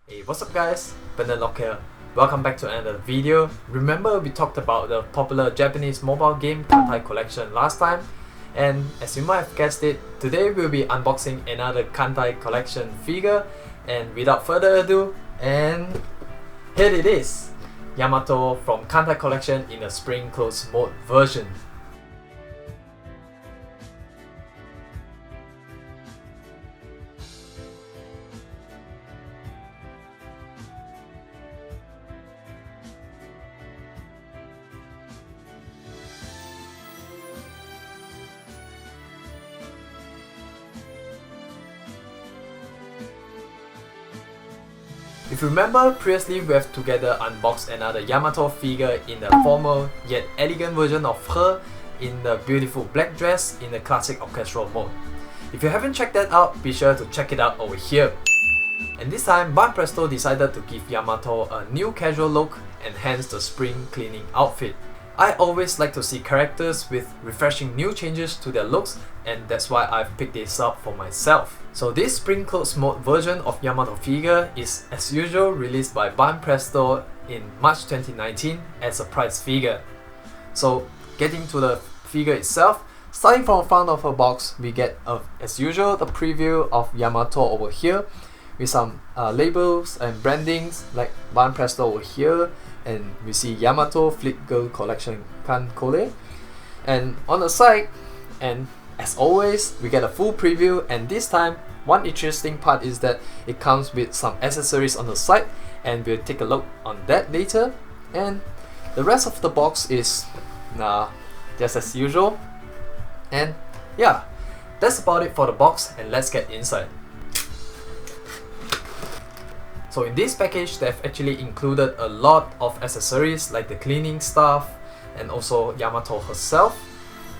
Hey, what's up guys? Brendanlok here. Welcome back to another video. Remember we talked about the popular Japanese mobile game Kantai collection last time, and as you might have guessed it, today we'll be unboxing another Kantai collection figure, and without further ado, and here it is! Yamato from Kantai collection in a spring clothes mode version. If you remember, previously we have together unboxed another Yamato figure in the formal yet elegant version of her in the beautiful black dress in the classic orchestral mode. If you haven't checked that out, be sure to check it out over here. And this time, Banpresto decided to give Yamato a new casual look and hence the spring cleaning outfit. I always like to see characters with refreshing new changes to their looks, and that's why I've picked this up for myself. So this spring clothes mode version of Yamato figure is as usual released by Banpresto in March 2019 as a prize figure. So getting to the figure itself, starting from the front of her box, we get as usual the preview of Yamato over here with some labels and brandings like Banpresto over here, and we see Yamato Fleet Girl Collection Kancolle. And on the side, and as always, we get a full preview, and this time, one interesting part is that it comes with some accessories on the side, and we'll take a look on that later. And the rest of the box is just as usual. And yeah, that's about it for the box, and let's get inside. So in this package, they've actually included a lot of accessories like the cleaning stuff and also Yamato herself.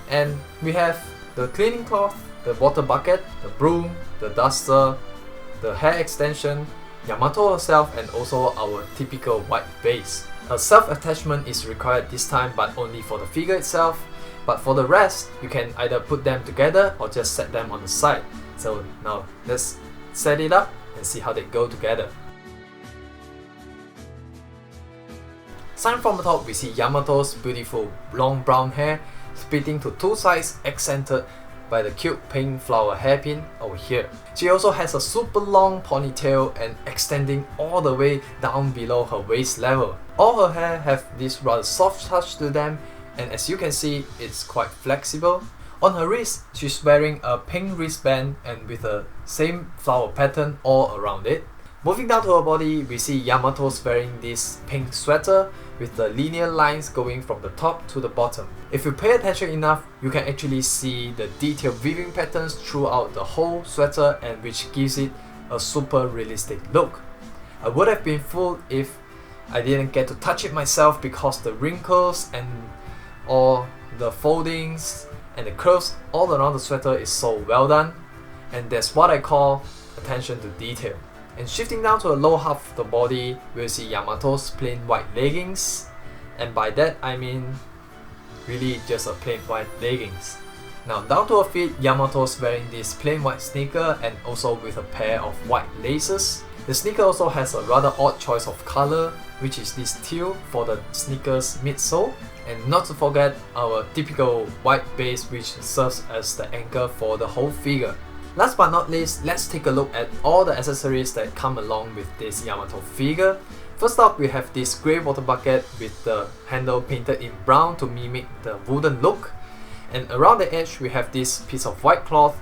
And we have the cleaning cloth, the water bucket, the broom, the duster, the hair extension, Yamato herself, and also our typical white base. A self-attachment is required this time, but only for the figure itself. But for the rest, you can either put them together or just set them on the side. So now let's set it up and see how they go together. Starting from the top, we see Yamato's beautiful long brown hair splitting to two sides, accented by the cute pink flower hairpin over here. She also has a super long ponytail and extending all the way down below her waist level. All her hair have this rather soft touch to them, and as you can see, it's quite flexible. On her wrist, she's wearing a pink wristband and with the same flower pattern all around it. Moving down to her body, we see Yamato's wearing this pink sweater with the linear lines going from the top to the bottom. If you pay attention enough, you can actually see the detailed weaving patterns throughout the whole sweater, and which gives it a super realistic look. I would have been fooled if I didn't get to touch it myself, because the wrinkles and all the foldings and the curves all around the sweater is so well done, and that's what I call attention to detail. And shifting down to the lower half of the body, we'll see Yamato's plain white leggings, and by that I mean really just a plain white leggings. Now down to her feet, Yamato's wearing this plain white sneaker and also with a pair of white laces. The sneaker also has a rather odd choice of color, which is this teal for the sneaker's midsole, and not to forget our typical white base, which serves as the anchor for the whole figure. Last but not least, let's take a look at all the accessories that come along with this Yamato figure. First up, we have this grey water bucket with the handle painted in brown to mimic the wooden look. And around the edge, we have this piece of white cloth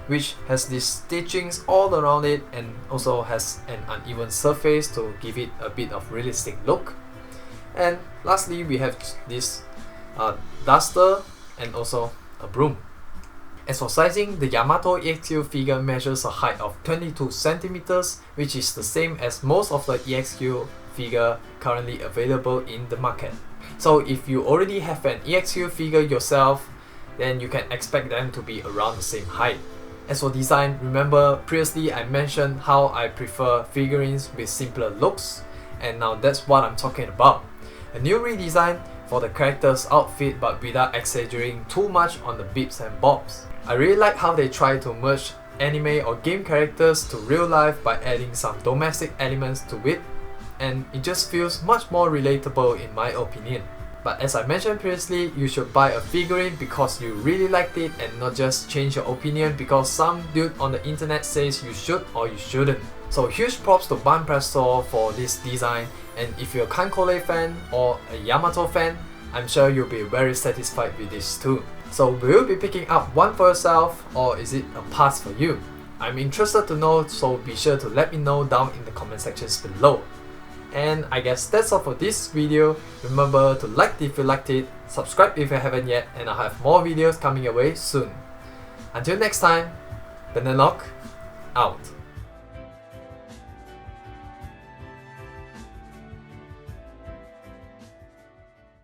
which has these stitchings all around it and also has an uneven surface to give it a bit of realistic look. And lastly, we have this duster and also a broom. As for sizing, the Yamato EXQ figure measures a height of 22 cm, which is the same as most of the EXQ figure currently available in the market. So if you already have an EXQ figure yourself, then you can expect them to be around the same height. As for design, remember previously I mentioned how I prefer figurines with simpler looks, and now that's what I'm talking about. A new redesign for the character's outfit, but without exaggerating too much on the bibs and bobs. I really like how they try to merge anime or game characters to real life by adding some domestic elements to it, and it just feels much more relatable in my opinion. But as I mentioned previously, you should buy a figurine because you really liked it and not just change your opinion because some dude on the internet says you should or you shouldn't. So huge props to Banpresto for this design, and if you're a Kancolle fan or a Yamato fan, I'm sure you'll be very satisfied with this too. So will you be picking up one for yourself, or is it a pass for you? I'm interested to know, so be sure to let me know down in the comment sections below. And I guess that's all for this video. Remember to like it if you liked it, subscribe if you haven't yet, and I'll have more videos coming your way soon. Until next time, Brendanlok out.